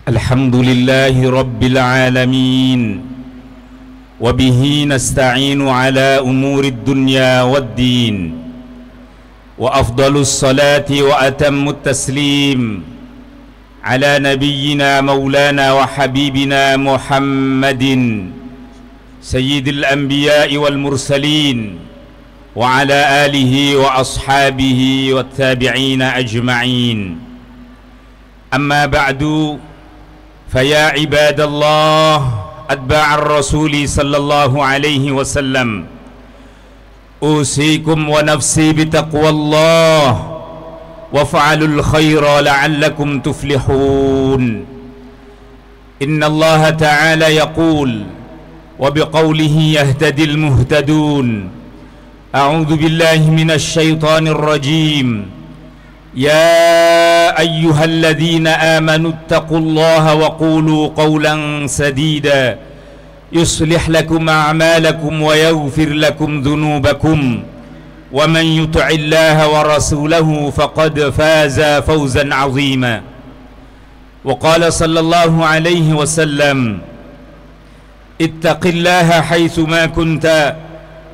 Alhamdulillahi Rabbil Alamin Wabihi nasta'inu ala umurid dunya waddin Wa afdalus salati wa atammut taslim Ala nabiyyina maulana wa habibina Muhammadin Sayyidil anbiya'i wal mursalin Wa ala alihi wa ashabihi wa tabi'ina ajma'in Amma ba'du Faya ibadallah Atba'ar rasuli sallallahu alaihi wasallam Usikum wa nafsi bitaqwallah Waf'alul khaira la'allakum tuflihun Inna Allah ta'ala yaqul Wa biqawlihi yahtadil muhtadun A'udhu billahi minash shaitanir rajim يا أيها الذين آمنوا اتقوا الله وقولوا قولا سديدا يصلح لكم أعمالكم ويغفر لكم ذنوبكم ومن يطع الله ورسوله فقد فاز فوزا عظيما وقال صلى الله عليه وسلم اتق الله حيثما كنت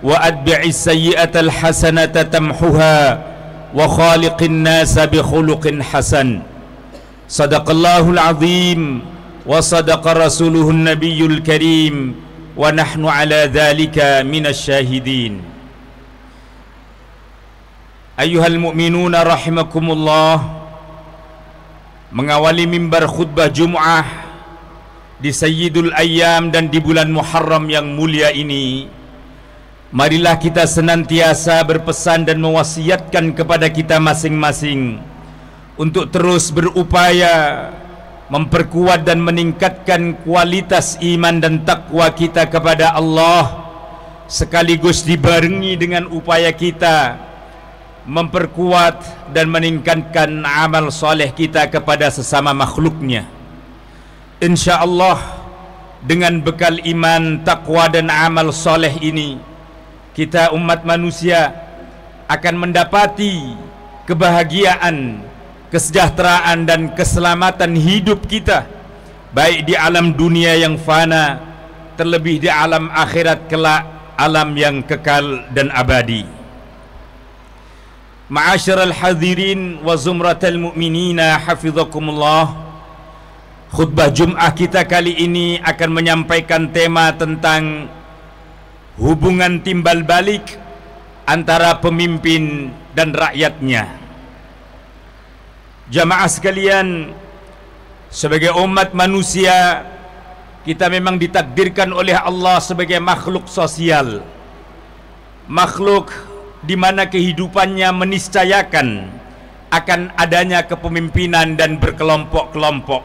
وأتبع السيئة الحسنة تمحها وخالق الناس بخلق حسن صدق الله العظيم وصدق رسوله النبي الكريم ونحن على ذلك من الشاهدين أيها المؤمنون رحمكم الله mengawali mimbar khutbah Jum'ah di Sayyidul Ayyam dan di bulan Muharram yang mulia ini, marilah kita senantiasa berpesan dan mewasiatkan kepada kita masing-masing untuk terus berupaya memperkuat dan meningkatkan kualitas iman dan takwa kita kepada Allah, sekaligus dibarengi dengan upaya kita memperkuat dan meningkatkan amal soleh kita kepada sesama makhluknya. InsyaAllah dengan bekal iman, takwa dan amal soleh ini, kita umat manusia akan mendapati kebahagiaan, kesejahteraan dan keselamatan hidup kita, baik di alam dunia yang fana, terlebih di alam akhirat kelak, alam yang kekal dan abadi. Ma'asyiral hadirin wa zumratal mu'minina hafizakumullah. Khutbah Jum'ah kita kali ini akan menyampaikan tema tentang hubungan timbal balik antara pemimpin dan rakyatnya. Jamaah sekalian, sebagai umat manusia, kita memang ditakdirkan oleh Allah sebagai makhluk sosial, makhluk di mana kehidupannya meniscayakan akan adanya kepemimpinan dan berkelompok-kelompok,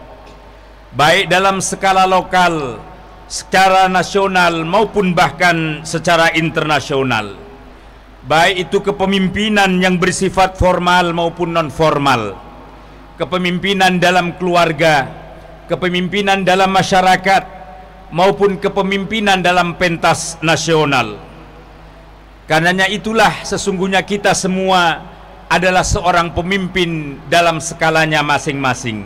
baik dalam skala lokal, secara nasional maupun bahkan secara internasional, baik itu kepemimpinan yang bersifat formal maupun non formal, kepemimpinan dalam keluarga, kepemimpinan dalam masyarakat, maupun kepemimpinan dalam pentas nasional. Karenanya itulah sesungguhnya kita semua adalah seorang pemimpin dalam skalanya masing-masing.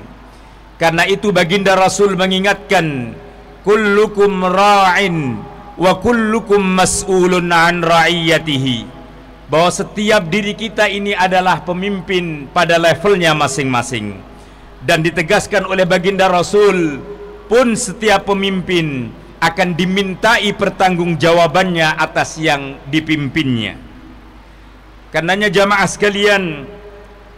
Karena itu baginda Rasul mengingatkan, kullukum ra'in wa kullukum mas'ulun an ra'iyatihi, bahwa setiap diri kita ini adalah pemimpin pada levelnya masing-masing. Dan ditegaskan oleh baginda Rasul pun setiap pemimpin akan dimintai pertanggungjawabannya atas yang dipimpinnya. Karenanya jamaah sekalian,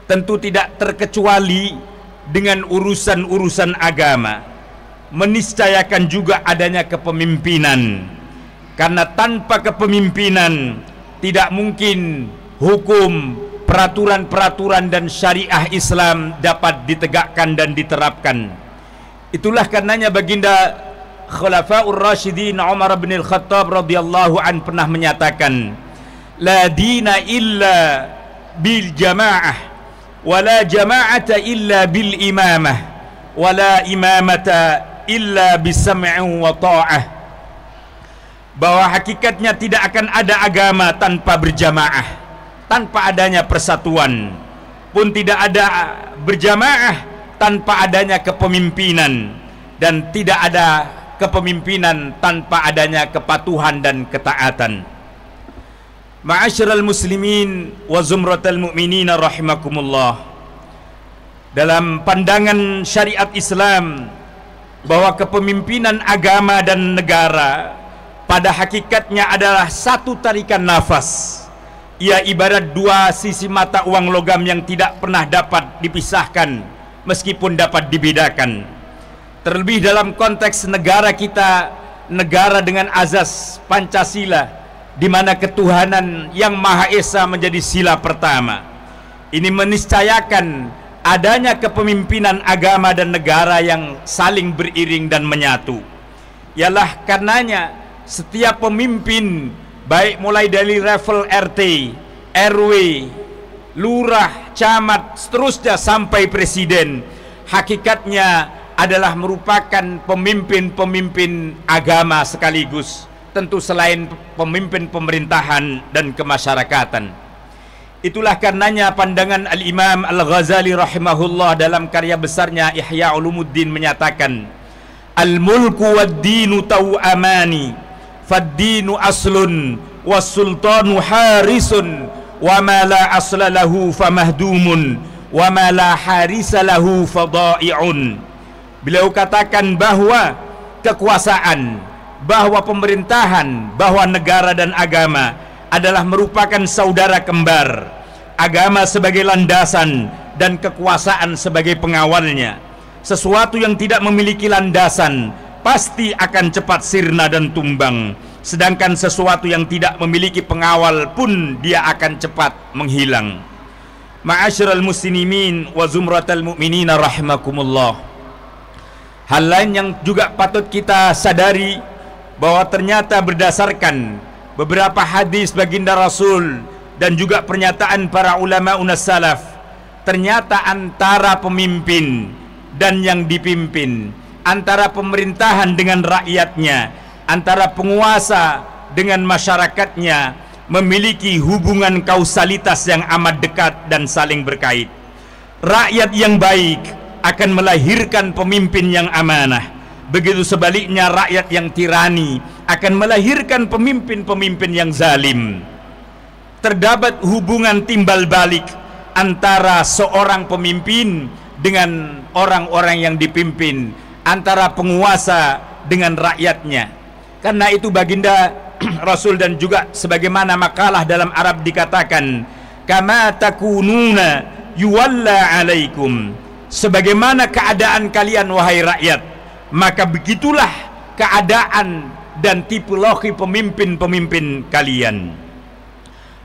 tentu tidak terkecuali dengan urusan-urusan agama, meniscayakan juga adanya kepemimpinan. Karena tanpa kepemimpinan tidak mungkin hukum, peraturan-peraturan dan syariah Islam dapat ditegakkan dan diterapkan. Itulah karenanya baginda Khulafaur Rasyidin Umar bin Al-Khattab radhiyallahu an pernah menyatakan, la dina illa bil jamaah wa la jama'ata illa bil imamah wa la imamata illa bisam'in wa ta'ah, bahwa hakikatnya tidak akan ada agama tanpa berjamaah, tanpa adanya persatuan, pun tidak ada berjamaah tanpa adanya kepemimpinan, dan tidak ada kepemimpinan tanpa adanya kepatuhan dan ketaatan. Ma'asyiral muslimin wa zumratal mu'minina rahimakumullah. Dalam pandangan syariat Islam, bahwa kepemimpinan agama dan negara pada hakikatnya adalah satu tarikan nafas. Ia ibarat dua sisi mata uang logam yang tidak pernah dapat dipisahkan meskipun dapat dibedakan. Terlebih dalam konteks negara kita, negara dengan azas Pancasila, di mana ketuhanan yang Maha Esa menjadi sila pertama. Ini meniscayakan adanya kepemimpinan agama dan negara yang saling beriring dan menyatu. Ialah karenanya setiap pemimpin, baik mulai dari level RT, RW, lurah, camat, seterusnya sampai presiden, hakikatnya adalah merupakan pemimpin-pemimpin agama sekaligus, tentu selain pemimpin pemerintahan dan kemasyarakatan. Itulah karenanya pandangan Al-Imam Al-Ghazali rahimahullah dalam karya besarnya Ihya Ulumuddin menyatakan, al-mulku wad-dinu taw'amani, fad-dinu aslun was-sultanu harisun, wa ma la asla lahu famahdumun, wa ma la harisa lahu fadai'un. Beliau katakan bahwa kekuasaan, bahwa pemerintahan, bahwa negara dan agama adalah merupakan saudara kembar. Agama sebagai landasan dan kekuasaan sebagai pengawalnya. Sesuatu yang tidak memiliki landasan pasti akan cepat sirna dan tumbang, sedangkan sesuatu yang tidak memiliki pengawal pun dia akan cepat menghilang. Ma'asyiral muslimin wa zumratal mu'minina rahimakumullah. Hal lain yang juga patut kita sadari, bahwa ternyata berdasarkan beberapa hadis baginda Rasul dan juga pernyataan para ulama unas salaf, ternyata antara pemimpin dan yang dipimpin, antara pemerintahan dengan rakyatnya, antara penguasa dengan masyarakatnya, memiliki hubungan kausalitas yang amat dekat dan saling berkait. Rakyat yang baik akan melahirkan pemimpin yang amanah. Begitu sebaliknya, rakyat yang tirani akan melahirkan pemimpin-pemimpin yang zalim. Terdapat hubungan timbal balik antara seorang pemimpin dengan orang-orang yang dipimpin, antara penguasa dengan rakyatnya. Karena itu baginda Rasul dan juga sebagaimana makalah dalam Arab dikatakan, kama takununa yuwalla alaikum, sebagaimana keadaan kalian wahai rakyat, maka begitulah keadaan dan tipologi pemimpin-pemimpin kalian.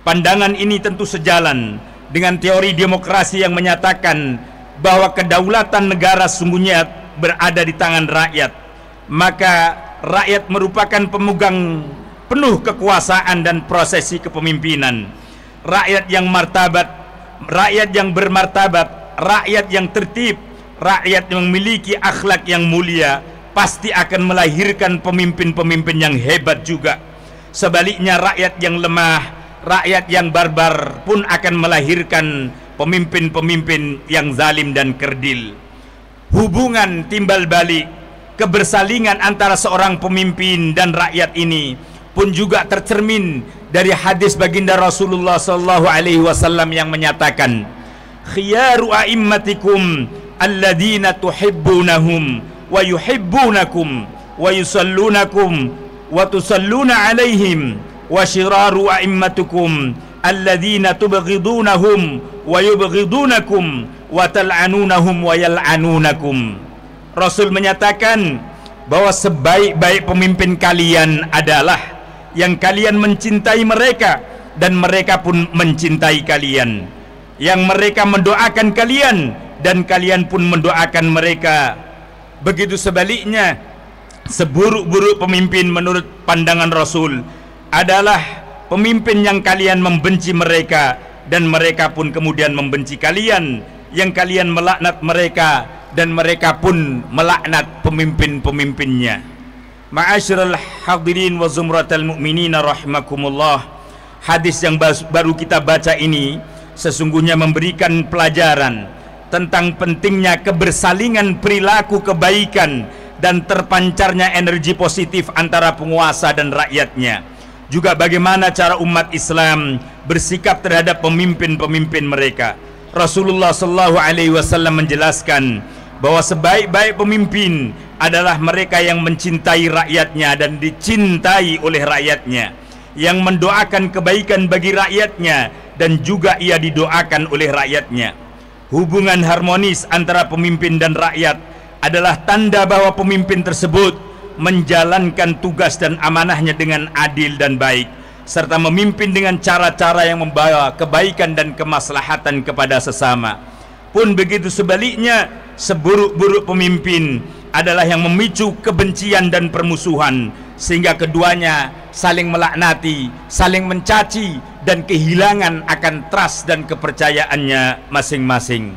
Pandangan ini tentu sejalan dengan teori demokrasi yang menyatakan bahwa kedaulatan negara sungguhnya berada di tangan rakyat. Maka rakyat merupakan pemegang penuh kekuasaan dan prosesi kepemimpinan. Rakyat yang martabat, rakyat yang bermartabat, rakyat yang tertib, rakyat yang memiliki akhlak yang mulia, pasti akan melahirkan pemimpin-pemimpin yang hebat juga. Sebaliknya rakyat yang lemah, rakyat yang barbar pun akan melahirkan pemimpin-pemimpin yang zalim dan kerdil. Hubungan timbal balik, kebersalingan antara seorang pemimpin dan rakyat ini pun juga tercermin dari hadis baginda Rasulullah SAW yang menyatakan, khiyaru a'immatikum alladhina tuhibbunahum wa yuhibbunakum wa yusallunakum wa tusalluna alaihim wa syiraru a'immatukum alladhina tubghidunahum wa yubghidunakum wa tal'anunahum wa yal'anunakum. Rasul menyatakan bahwa sebaik-baik pemimpin kalian adalah yang kalian mencintai mereka dan mereka pun mencintai kalian, yang mereka mendoakan kalian dan kalian pun mendoakan mereka. Begitu sebaliknya, seburuk-buruk pemimpin menurut pandangan Rasul adalah pemimpin yang kalian membenci mereka dan mereka pun kemudian membenci kalian, yang kalian melaknat mereka dan mereka pun melaknat pemimpin-pemimpinnya. Ma'asyiral hadirin wa zumratal mu'minina rahimakumullah. Hadis yang baru kita baca ini sesungguhnya memberikan pelajaran tentang pentingnya kebersalingan perilaku kebaikan dan terpancarnya energi positif antara penguasa dan rakyatnya. Juga bagaimana cara umat Islam bersikap terhadap pemimpin-pemimpin mereka. Rasulullah SAW menjelaskan bahwa sebaik-baik pemimpin adalah mereka yang mencintai rakyatnya dan dicintai oleh rakyatnya, yang mendoakan kebaikan bagi rakyatnya dan juga ia didoakan oleh rakyatnya. Hubungan harmonis antara pemimpin dan rakyat adalah tanda bahwa pemimpin tersebut menjalankan tugas dan amanahnya dengan adil dan baik, serta memimpin dengan cara-cara yang membawa kebaikan dan kemaslahatan kepada sesama. Pun begitu sebaliknya, seburuk-buruk pemimpin adalah yang memicu kebencian dan permusuhan, sehingga keduanya saling melaknati, saling mencaci, dan kehilangan akan trust dan kepercayaannya masing-masing.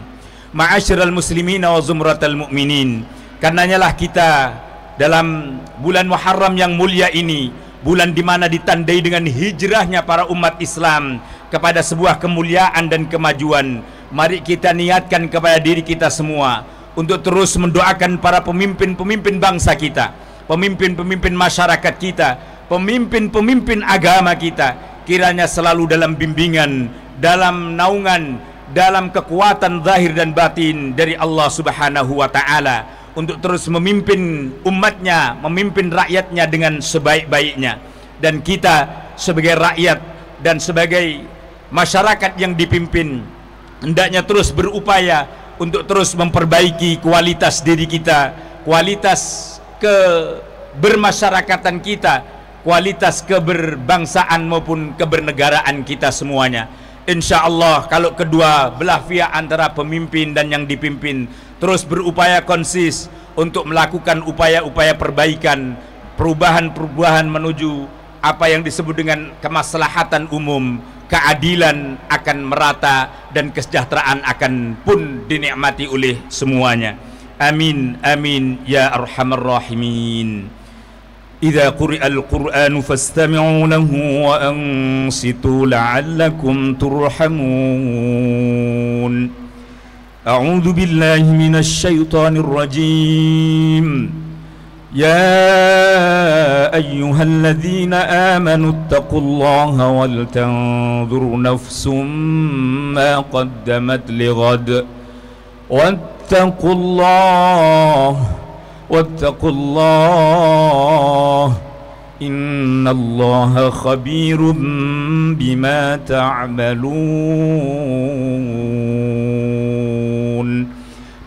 Ma'asyiral muslimin wa zumratal mu'minin, karenanya lah kita dalam bulan Muharram yang mulia ini, bulan di mana ditandai dengan hijrahnya para umat Islam kepada sebuah kemuliaan dan kemajuan, mari kita niatkan kepada diri kita semua untuk terus mendoakan para pemimpin-pemimpin bangsa kita, pemimpin-pemimpin masyarakat kita, pemimpin-pemimpin agama kita, kiranya selalu dalam bimbingan, dalam naungan, dalam kekuatan zahir dan batin dari Allah Subhanahu wa ta'ala, untuk terus memimpin umatnya, memimpin rakyatnya dengan sebaik-baiknya. Dan kita sebagai rakyat dan sebagai masyarakat yang dipimpin hendaknya terus berupaya untuk terus memperbaiki kualitas diri kita, kualitas kebermasyarakatan kita, kualitas keberbangsaan maupun kebernegaraan kita semuanya. Insya Allah kalau kedua belah pihak antara pemimpin dan yang dipimpin terus berupaya konsis untuk melakukan upaya-upaya perbaikan, perubahan-perubahan menuju apa yang disebut dengan kemaslahatan umum, keadilan akan merata dan kesejahteraan akan pun dinikmati oleh semuanya. Amin amin ya arhamar rahimin. Idza quri'al Qur'anu fastami'u lahu wa ansitu la'allakum turhamun. A'udzu billahi minasy syaithanir rajim. Ya ayyuhalladzina amanu taqullaha wal tanzur nafsum ma qaddamat lighad wattaqullaha innallaha khabirum bima ta'malun.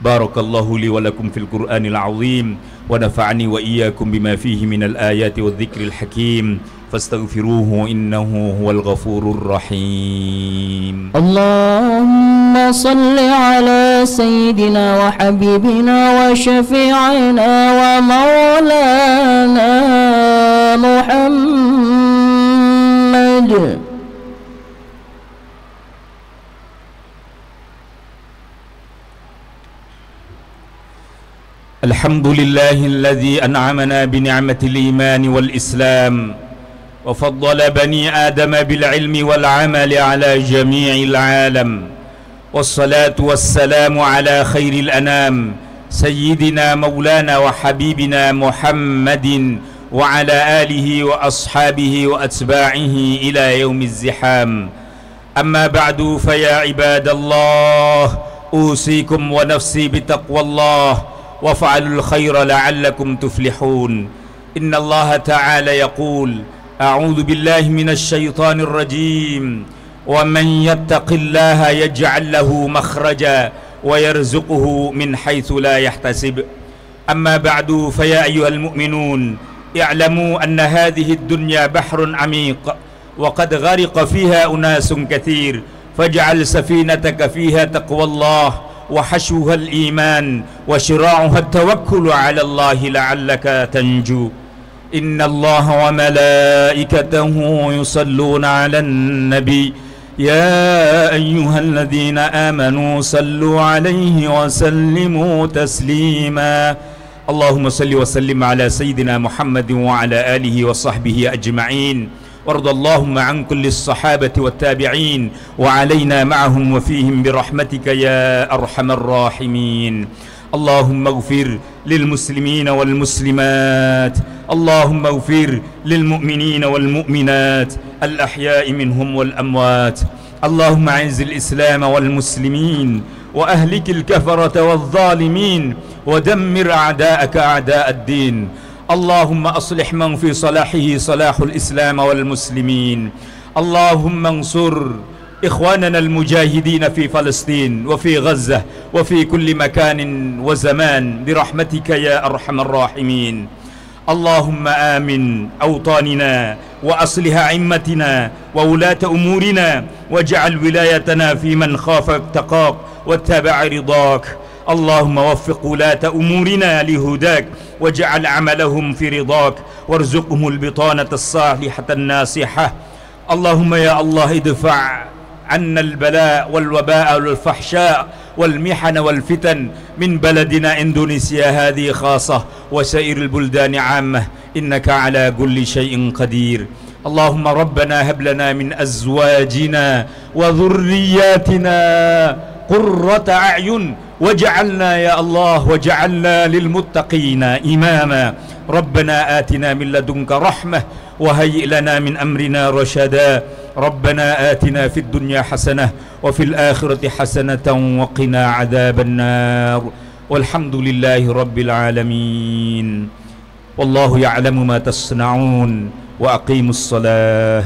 Barakallahu li wa lakum fil Qur'anil azim wa nafa'ani wa iyyakum bima fihi minal ayati wadh-dhikril hakim fastaghfiruhu innahu huwal ghafurur rahim. Allahumma salli ala sayyidina wa habibina wa syafi'ina wa maulana Muhammad. الحمد لله الذي أنعمنا بنعمة الإيمان والإسلام وفضل بني آدم بالعلم والعمل على جميع العالم، والصلاة والسلام على خير الأنام سيدنا مولانا وحبيبنا محمد وعلى آله وأصحابه وأتباعه إلى يوم الزحام. أما بعد فيا عباد الله أوصيكم ونفسي بتقوى الله وافعلوا الخير لعلكم تفلحون. إن الله تعالى يقول أعوذ بالله من الشيطان الرجيم ومن يتق الله يجعل له مخرجا ويرزقه من حيث لا يحتسب. أما بعد فيا أيها المؤمنون اعلموا أن هذه الدنيا بحر عميق وقد غرق فيها أناس كثير، فاجعل سفينتك فيها تقوى الله وحشوها الإيمان وشراعها التوكل على الله لعلك تنجو. إن الله وملائكته يصلون على النبي يا أيها الذين آمنوا صلوا عليه وسلموا تسليما. اللهم صل وسلم على سيدنا محمد وعلى آله وصحبه أجمعين. وارض اللهم عن كل الصحابة والتابعين وعلينا معهم وفيهم برحمتك يا أرحم الراحمين. اللهم اغفر للمسلمين والمسلمات، اللهم اغفر للمؤمنين والمؤمنات الأحياء منهم والأموات. اللهم أعز الإسلام والمسلمين وأهلك الكفرة والظالمين ودمر أعداءك أعداء الدين. اللهم أصلح من في صلاحه صلاح الإسلام والمسلمين. اللهم انصر إخواننا المجاهدين في فلسطين وفي غزة وفي كل مكان وزمان برحمتك يا أرحم الراحمين. اللهم آمن أوطاننا وأصلح أئمتنا وولاة أمورنا واجعل ولايتنا في من خافك تقاك واتبع رضاك. اللهم وفق ولاة أمورنا لهداك واجعل عملهم في رضاك وارزقهم البطانة الصالحة الناصحة. اللهم يا الله ادفع عنا البلاء والوباء والفحشاء والمحن والفتن من بلدنا إندونيسيا هذه خاصة وسائر البلدان عامة، إنك على كل شيء قدير. اللهم ربنا هب لنا من أزواجنا وذرياتنا قرة أعين وجعلنا يا الله وجعلنا للمتقين إماما. ربنا آتنا من لدنك رحمة وهيئ لنا من أمرنا رشدا. ربنا آتنا في الدنيا حسنة وفي الآخرة حسنة وقنا عذاب النار. والحمد لله رب العالمين. والله يعلم ما تصنعون وأقيموا الصلاة.